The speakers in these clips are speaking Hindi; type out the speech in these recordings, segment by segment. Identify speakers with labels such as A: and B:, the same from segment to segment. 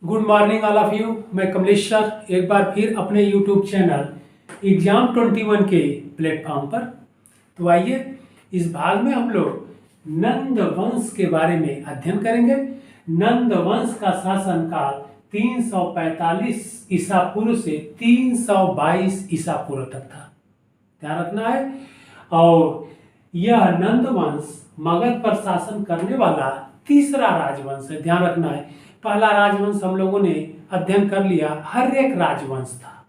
A: Good morning all of you. मैं कमलेश सर एक बार फिर अपने यूट्यूब चैनल एग्जाम 21 के प्लेटफॉर्म पर। तो आइए इस भाग में हम लोग नंद वंश के बारे में अध्ययन करेंगे। नंद वंश का शासन काल 345 ईसा पूर्व से 322 ईसा पूर्व तक था, ध्यान रखना है। और यह नंद वंश मगध पर शासन करने वाला तीसरा राजवंश है, ध्यान रखना है। पहला राजवंश हम लोगों ने अध्ययन कर लिया, हर्यक राजवंश था।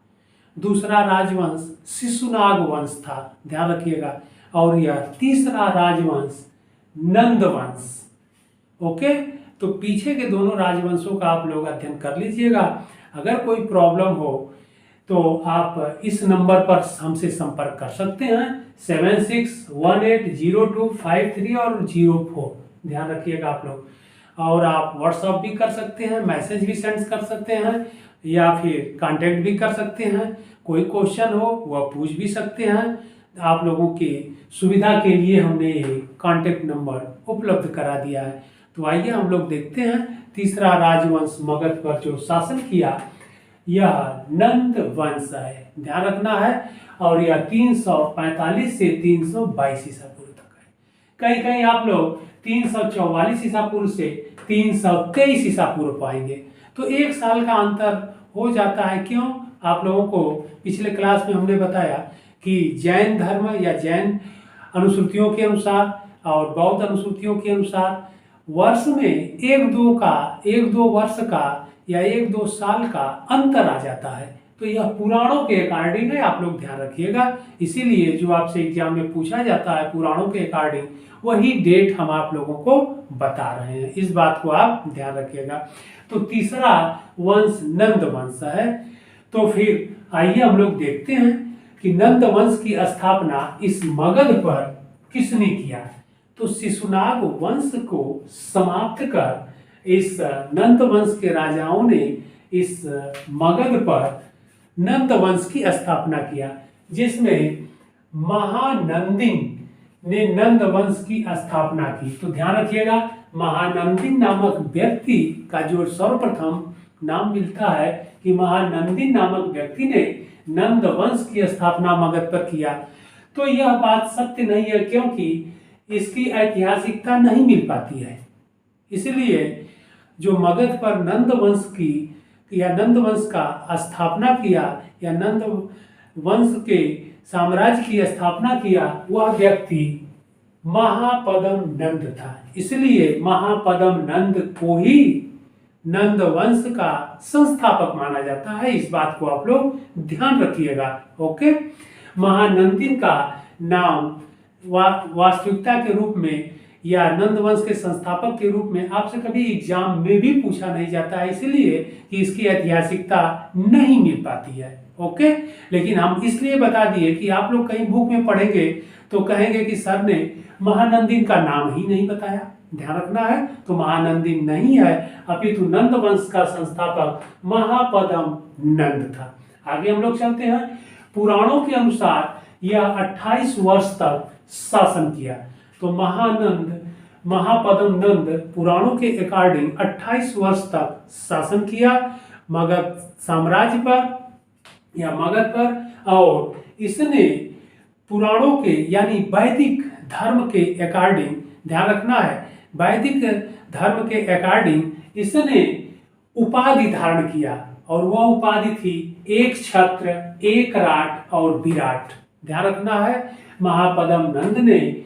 A: दूसरा राजवंश शिशुनाग वंश था, ध्यान रखिएगा। और यह तीसरा राजवंश नंद वंश। ओके, तो पीछे के दोनों राजवंशों का आप लोग अध्ययन कर लीजिएगा। अगर कोई प्रॉब्लम हो तो आप इस नंबर पर हमसे संपर्क कर सकते हैं 76180253 और 04, ध्यान रखिएगा आप लोग। और आप व्हाट्सअप भी कर सकते हैं, मैसेज भी सेंड कर सकते हैं, या फिर कांटेक्ट भी कर सकते हैं। कोई क्वेश्चन हो वह पूछ भी सकते हैं। आप लोगों की सुविधा के लिए हमने ये कांटेक्ट नंबर उपलब्ध करा दिया है। तो आइए हम लोग देखते हैं तीसरा राजवंश मगध पर जो शासन किया यह नंद वंश है, ध्यान रखना है। और यह 345 से 322 ईसा पूर्व तक है। कहीं कहीं आप लोग 344 ईसा पूर्व से 323 ईसा पूर्व पाएंगे। तो एक साल का अंतर हो जाता है। क्यों? आप लोगों को पिछले क्लास में हमने बताया कि जैन धर्म या जैन अनुश्रुतियों के अनुसार और बौद्ध अनुश्रुतियों के अनुसार वर्ष में एक दो वर्ष का या एक दो साल का अंतर आ जाता है। तो यह पुराणों के अकॉर्डिंग है, आप लोग ध्यान रखिएगा। इसीलिए जो आपसे एग्जाम में पूछा जाता है पुराणों के अकॉर्डिंग, वही डेट हम आप लोगों को बता रहे हैं। इस बात को आप ध्यान रखिएगा। तो तीसरा वंश नंद वंश है। तो फिर आइए हम लोग देखते हैं कि नंद वंश की स्थापना इस मगध पर किसने किया। तो शिशुनाग वंश को समाप्त कर इस नंद वंश के राजाओं ने इस मगध पर नंद वंश की स्थापना किया, जिसमें महानंदिन ने नंद वंश की स्थापना की। तो ध्यान रखिएगा, महानंदिन नामक व्यक्ति का जो सर्वप्रथम नाम मिलता है कि महानंदिन नामक व्यक्ति ने नंद वंश की स्थापना मगध पर किया। तो यह बात सत्य नहीं है, क्योंकि इसकी ऐतिहासिकता नहीं मिल पाती है। इसलिए जो मगध पर नंद वंश की या नंद वंश का स्थापना किया या नंद वंश के साम्राज्य की स्थापना किया, वह व्यक्ति महापद्म नंद था। इसलिए महापद्म नंद को ही नंद वंश का संस्थापक माना जाता है। इस बात को आप लोग ध्यान रखिएगा। ओके, महानंदिन का नाम वास्तविकता के रूप में या नंद वंश के संस्थापक के रूप में आपसे कभी एग्जाम में भी पूछा नहीं जाता है, इसलिए कि इसकी ऐतिहासिकता नहीं मिल पाती है। ओके, लेकिन हम इसलिए बता दिए कि आप लोग कहीं बुक में पढ़ेंगे तो कहेंगे कि सर ने महानंदिन का नाम ही नहीं बताया, ध्यान रखना है। तो महानंदिन नहीं है, अपितु नंद वंश का संस्थापक महापद्म नंद था। आगे हम लोग चलते हैं। पुराणों के अनुसार यह 28 वर्ष तक शासन किया। तो महापद्म नंद पुराणों के अकॉर्डिंग 28 वर्ष तक शासन किया मगध साम्राज्य पर या मगध पर। और इसने पुराणों के यानी वैदिक धर्म के अकॉर्डिंग, ध्यान रखना है, वैदिक धर्म के अकॉर्डिंग इसने उपाधि धारण किया। और वह उपाधि थी एक छत्र, एक राट और विराट, ध्यान रखना है। महापद्म नंद ने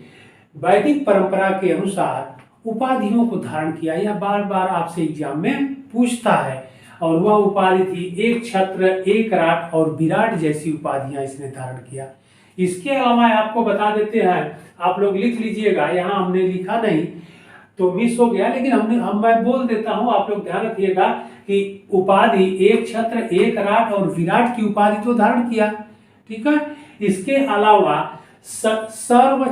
A: वैदिक परंपरा के अनुसार उपाधियों को धारण किया। यह बार बार आपसे एग्जाम में पूछता है। और वह उपाधि थी एक छत्र, एक राट और विराट जैसी उपाधियां इसने धारण किया। इसके अलावा आपको बता देते हैं, आप लोग लिख लीजिएगा, यहाँ हमने लिखा नहीं तो मिस हो गया, लेकिन मैं बोल देता हूँ, आप लोग ध्यान रखिएगा कि उपाधि एक छत्र, एक राट और विराट की उपाधि तो धारण किया, ठीक है। इसके अलावा सर्व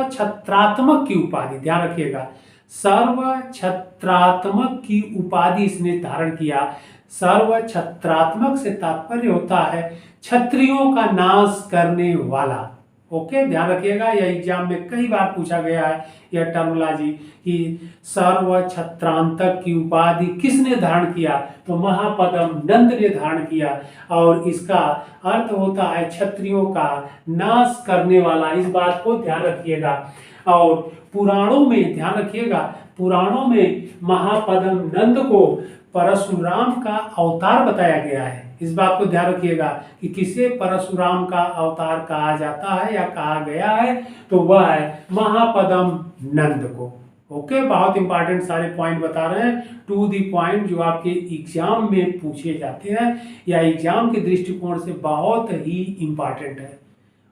A: छत्रात्मक की उपाधि, ध्यान रखिएगा, सर्व छत्रात्मक की उपाधि इसने धारण किया। सर्व छत्रात्मक से तात्पर्य होता है क्षत्रियों का नाश करने वाला, ओके, ध्यान रखिएगा, यह एग्जाम में कई बार पूछा गया है यह टर्मोलॉजी कि सर्व छत्रांतक की उपाधि किसने धारण किया, तो महापद्म नंद ने धारण किया, और इसका अर्थ होता है क्षत्रियों का नाश करने वाला। इस बात को ध्यान रखिएगा। और पुराणों में ध्यान रखिएगा, पुराणों में महापद्म नंद को परशुराम का अवतार बताया गया है। इस बात को ध्यान रखिएगा कि किसे परशुराम का अवतार कहा जाता है या कहा गया है, तो वह है महापद्म नंद को। ओके, बहुत इंपॉर्टेंट सारे पॉइंट बता रहे हैं, टू दी पॉइंट, जो आपके एग्जाम में पूछे जाते हैं या एग्जाम के दृष्टिकोण से बहुत ही इंपॉर्टेंट है।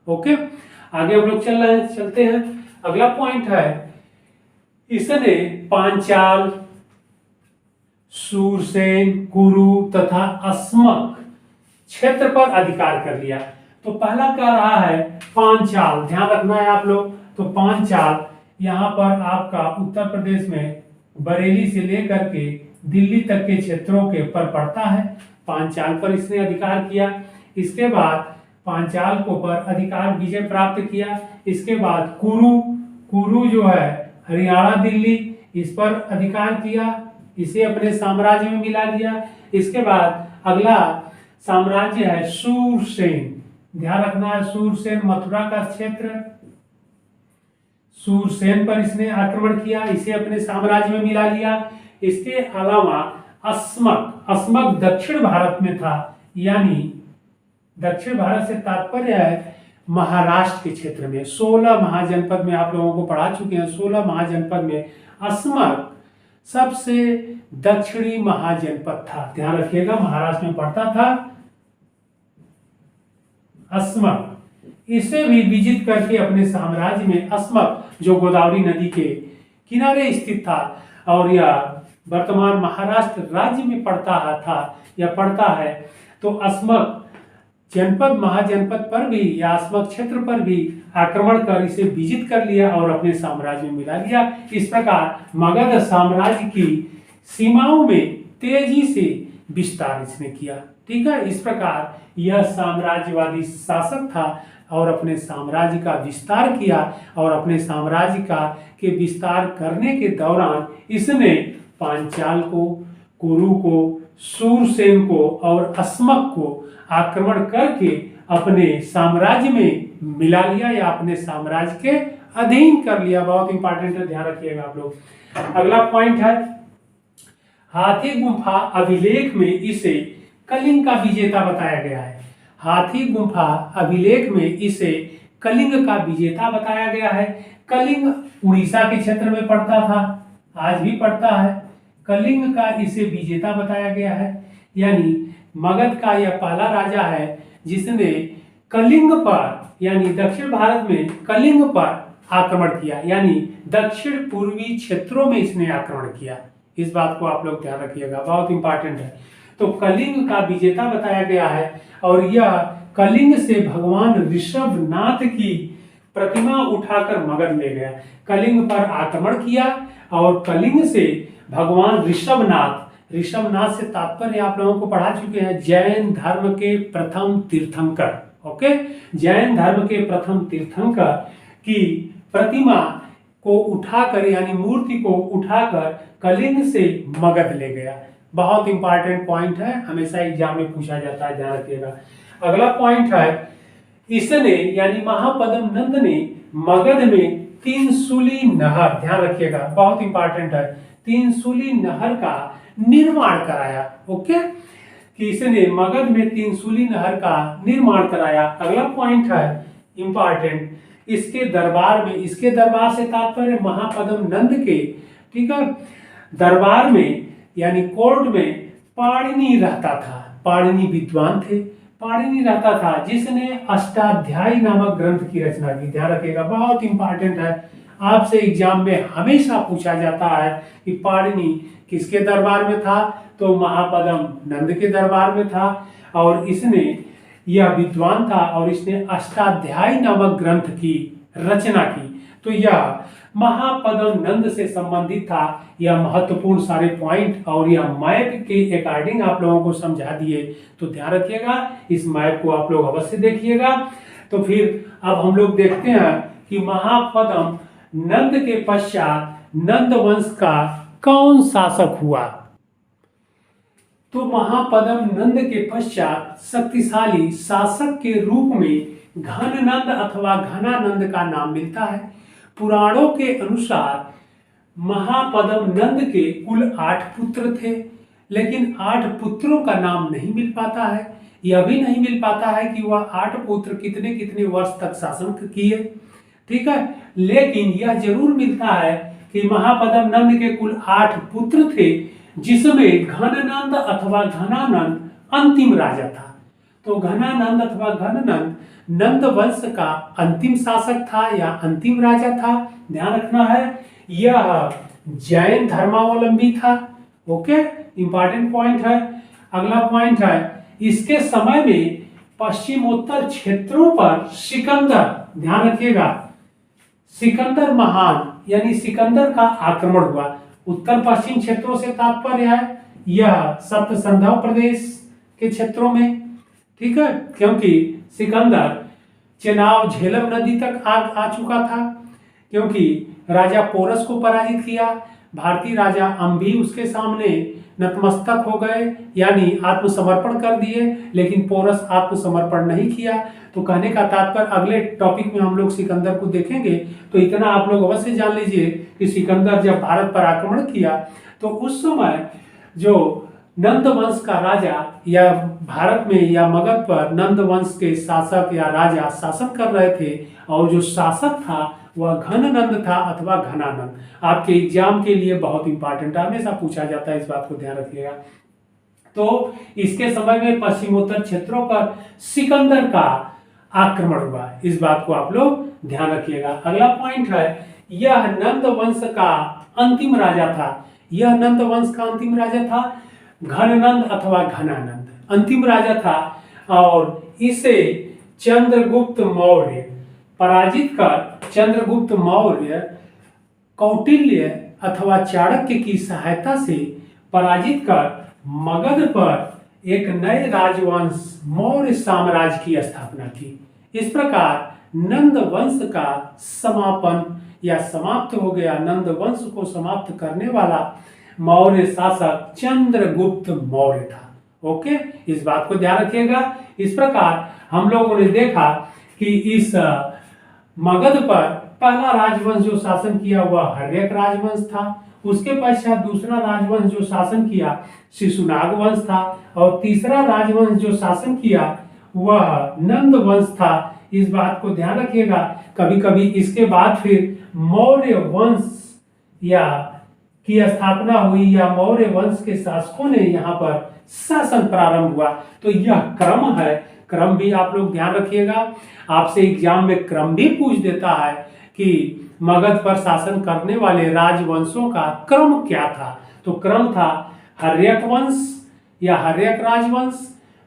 A: ओके, आगे हम लोग चलते हैं। अगला पॉइंट है, इसने पांचाल, शूरसेन, कुरु तथा अस्मक क्षेत्र पर अधिकार कर लिया। तो पहला क्या रहा है, पांचाल, ध्यान रखना है आप लोग। तो पांचाल यहाँ पर आपका उत्तर प्रदेश में बरेली से लेकर के दिल्ली तक के क्षेत्रों के पर पड़ता है। पांचाल पर इसने अधिकार किया। इसके बाद पांचाल को पर अधिकार विजय प्राप्त किया। इसके बाद कुरु जो है हरियाणा दिल्ली, इस पर अधिकार किया, इसे अपने साम्राज्य में मिला लिया। इसके बाद अगला साम्राज्य है शूरसेन, ध्यान रखना है, शूरसेन मथुरा का क्षेत्र, शूरसेन पर इसने आक्रमण किया, इसे अपने साम्राज्य में मिला लिया। इसके अलावा अस्मक दक्षिण भारत में था, यानी दक्षिण भारत से तात्पर्य है महाराष्ट्र के क्षेत्र में। 16 महाजनपद में आप लोगों को पढ़ा चुके हैं, 16 महाजनपद में अस्मक सबसे दक्षिणी महाजनपद था। ध्यान रखिएगा, महाराष्ट्र में पड़ता था अस्मक। इसे भी विजित करके अपने साम्राज्य में, अस्मक जो गोदावरी नदी के किनारे स्थित था और यह वर्तमान महाराष्ट्र राज्य में पड़ता है, तो अस्मक जनपद महाजनपद पर भी या अस्मक क्षेत्र पर भी आक्रमण कर इसे विजित कर लिया और अपने साम्राज्य में मिला लिया। इस प्रकार मगध साम्राज्य की सीमाओं में तेजी से विस्तार इसने किया। ठीक है, इस प्रकार यह साम्राज्यवादी शासक था और अपने साम्राज्य का विस्तार किया, और अपने साम्राज्य के विस्तार करने के दौरान इसने पांचाल को, कुरु को, शूरसेन को और अस्मक को आक्रमण करके अपने साम्राज्य में मिला लिया या अपने साम्राज्य के अधीन कर लिया। बहुत इंपॉर्टेंट है, ध्यान रखिएगा आप लोग। अगला पॉइंट है, हाथी गुंफा अभिलेख में इसे कलिंग का विजेता बताया गया है। हाथी गुंफा अभिलेख में इसे कलिंग का विजेता बताया गया है। कलिंग उड़ीसा के क्षेत्र में पड़ता था, आज भी पड़ता है। कलिंग का इसे विजेता बताया गया है, यानी मगध का यह पहला राजा है जिसने कलिंग पर, यानी दक्षिण भारत में कलिंग पर आक्रमण किया, यानी दक्षिण पूर्वी क्षेत्रों में इसने आक्रमण किया। इस बात को आप लोग ध्यान रखिएगा, बहुत इंपॉर्टेंट है। तो कलिंग का विजेता बताया गया है, और यह कलिंग से भगवान ऋषभनाथ की प्रतिमा उठाकर मगध ले गया। कलिंग पर आक्रमण किया और कलिंग से भगवान ऋषभनाथ से तात्पर्य आप लोगों को पढ़ा चुके हैं, जैन धर्म के प्रथम तीर्थंकर। ओके, जैन धर्म के प्रथम तीर्थंकर की प्रतिमा को उठाकर, यानी मूर्ति को उठाकर कलिंग से मगध ले गया। बहुत इंपॉर्टेंट पॉइंट है, हमेशा एग्जाम में पूछा जाता है, ध्यान रखिएगा। अगला पॉइंट है, इसने यानी महापद्म नंद ने मगध में तीनसूली नहर, ध्यान रखिएगा बहुत इंपॉर्टेंट है, तीनसूली नहर का निर्माण कराया। ओके, कि इसने मगध में तीनसूली नहर का निर्माण कराया। अगला पॉइंट है इंपॉर्टेंट, इसके दरबार से तात्पर्य महापद्म नंद के, ठीक है, दरबार में यानी कोर्ट में पाणिनि रहता था। पाणिनि विद्वान थे, पाणिनि रहता था जिसने अष्टाध्यायी नामक ग्रंथ की रचना की। ध्यान रखिएगा, बहुत इंपॉर्टेंट है, आपसे एग्जाम में हमेशा पूछा जाता है कि पाणिनि किसके दरबार में था, तो महापद्म नंद के दरबार में था, और इसने यह विद्वान था और इसने अष्टाध्यायी नामक ग्रंथ की रचना की। तो यह महापद्म नंद से संबंधित था। यह महत्वपूर्ण सारे पॉइंट और यह मैप के अकॉर्डिंग आप लोगों को समझा दिए, तो ध्यान रखिएगा, इस मैप को आप लोग अवश्य देखिएगा। तो फिर अब हम लोग देखते हैं कि महापद्म नंद के पश्चात नंद वंश का कौन शासक हुआ। तो महापद्म नंद के पश्चात शक्तिशाली शासक के रूप में घननंद अथवा घनानंद का नाम मिलता है। पुराणों के अनुसार महापद्म नंद के कुल 8 पुत्र थे, लेकिन 8 पुत्रों का नाम नहीं मिल पाता है। यह भी नहीं मिल पाता है कि वह 8 पुत्र कितने कितने वर्ष तक शासन किए, ठीक है। लेकिन यह जरूर मिलता है कि महापद्म नंद के कुल 8 पुत्र थे, जिसमें घननंद अथवा घनानंद अंतिम राजा था। तो घनानंद अथवा घननंद नंद वंश का अंतिम शासक था या अंतिम राजा था। ध्यान रखना है, यह जैन धर्मावलंबी था। ओके, इंपॉर्टेंट पॉइंट है। अगला पॉइंट है, इसके समय में पश्चिमोत्तर क्षेत्रों पर सिकंदर, ध्यान रखिएगा, सिकंदर महान यानी सिकंदर का आक्रमण हुआ। उत्तर पश्चिम क्षेत्रों से तात्पर्य है यह सप्त संधव प्रदेश के क्षेत्रों में, ठीक है, क्योंकि सिकंदर चेनाब झेलम नदी तक आ चुका था, क्योंकि राजा पोरस को पराजित किया। भारतीय राजा अंबी उसके सामने नतमस्तक हो गए, यानी आत्मसमर्पण कर दिए, लेकिन पोरस आत्मसमर्पण नहीं किया। तो कहने का तात्पर्य, अगले टॉपिक में हम लोग सिकंदर को देखेंगे, तो इतना आप लोग अवश्य जान लीजिए कि सिकंदर जब भारत पर आक्रमण किया तो उस समय जो नंद वंश का राजा या भारत में या मगध पर नंद वंश के शासक या राजा शासन कर रहे थे, और जो शासक था वह घननंद था अथवा घनानंद। आपके एग्जाम के लिए बहुत इंपॉर्टेंट है, हमेशा पूछा जाता है, इस बात को ध्यान रखिएगा। तो इसके समय में पश्चिमोत्तर क्षेत्रों पर सिकंदर का आक्रमण हुआ, इस बात को आप लोग ध्यान रखिएगा। अगला पॉइंट है, यह नंद वंश का अंतिम राजा था। यह नंद वंश का अंतिम राजा था, घननंद अथवा घनानंद अंतिम राजा था, और इसे चंद्रगुप्त मौर्य पराजित कर, चंद्रगुप्त मौर्य कौटिल्य अथवा चाणक्य की सहायता से पराजित कर मगध पर एक नए राजवंश मौर्य साम्राज्य की स्थापना की। इस प्रकार नंद वंश का समापन या समाप्त हो गया। नंद वंश को समाप्त करने वाला मौर्य शासक चंद्रगुप्त मौर्य था। ओके, इस बात को ध्यान रखिएगा। इस प्रकार हम लोगों ने देखा कि इस मगध पर पहला राजवंश जो शासन किया वह हर्यक राजवंश था। उसके पश्चात दूसरा राजवंश जो शासन किया शिशुनाग वंश था, और तीसरा राजवंश जो शासन किया वह नंद वंश था। इस बात को ध्यान रखिएगा। कभी कभी इसके बाद फिर मौर्य वंश या की स्थापना हुई या मौर्य वंश के शासकों ने यहाँ पर शासन प्रारंभ हुआ। तो यह क्रम है, क्रम भी आप लोग ध्यान रखिएगा। आपसे एग्जाम में क्रम भी पूछ देता है कि मगध पर शासन करने वाले राजवंशों का क्रम क्या था। तो क्रम था हर्यक वंश या हर्यक राजवंश,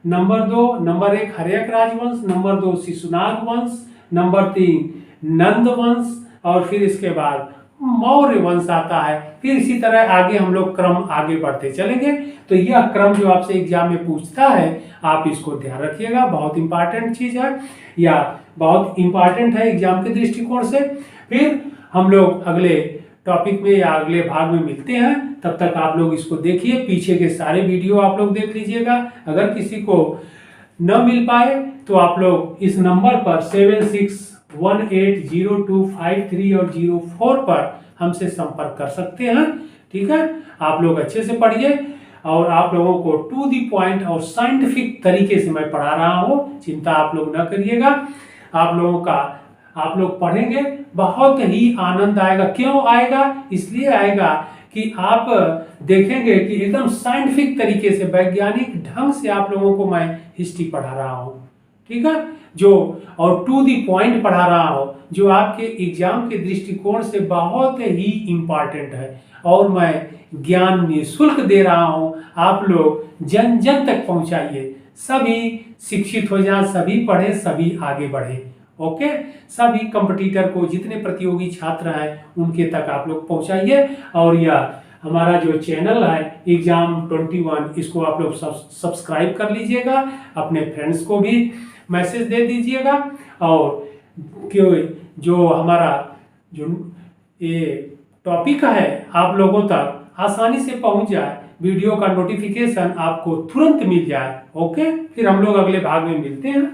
A: नंबर 1 हर्यक राजवंश, नंबर 2 शिशुनाग वंश, नंबर 3 नंद वंश, और फिर इसके बाद मौर्य वंश आता है। फिर इसी तरह आगे हम लोग क्रम आगे बढ़ते चलेंगे। तो यह क्रम जो आपसे एग्जाम में पूछता है, आप इसको ध्यान रखिएगा, बहुत इंपॉर्टेंट चीज है या बहुत इंपॉर्टेंट है एग्जाम के दृष्टिकोण से। फिर हम लोग अगले टॉपिक में या अगले भाग में मिलते हैं। तब तक आप लोग इसको देखिए, पीछे के सारे वीडियो आप लोग देख लीजिएगा। अगर किसी को न मिल पाए तो आप लोग इस नंबर पर 76180253 और 04 पर हमसे संपर्क कर सकते हैं। ठीक है, आप लोग अच्छे से पढ़िए और आप लोगों को टू दी पॉइंट और साइंटिफिक तरीके से मैं पढ़ा रहा हूँ, चिंता आप लोग न करिएगा। आप लोग पढ़ेंगे, बहुत ही आनंद आएगा। क्यों आएगा? इसलिए आएगा कि आप देखेंगे कि एकदम साइंटिफिक तरीके से, वैज्ञानिक ढंग से आप लोगों को मैं हिस्ट्री पढ़ा रहा हूँ। ठीक है, जो और टू दी पॉइंट पढ़ा रहा हूँ, जो आपके एग्जाम के दृष्टिकोण से बहुत ही इम्पॉर्टेंट है। और मैं ज्ञान निःशुल्क दे रहा हूँ, आप लोग जन जन तक पहुँचाइए। सभी शिक्षित हो जाएं, सभी पढ़े, सभी आगे बढ़े। ओके, सभी कंपटीटर को, जितने प्रतियोगी छात्र हैं उनके तक आप लोग पहुंचाइए। और यह हमारा जो चैनल है एग्जाम 21, इसको आप लोग सब्सक्राइब कर लीजिएगा, अपने फ्रेंड्स को भी मैसेज दे दीजिएगा। और कि जो हमारा जो ये टॉपिक है आप लोगों तक आसानी से पहुंच जाए, वीडियो का नोटिफिकेशन आपको तुरंत मिल जाए। ओके, फिर हम लोग अगले भाग में मिलते हैं।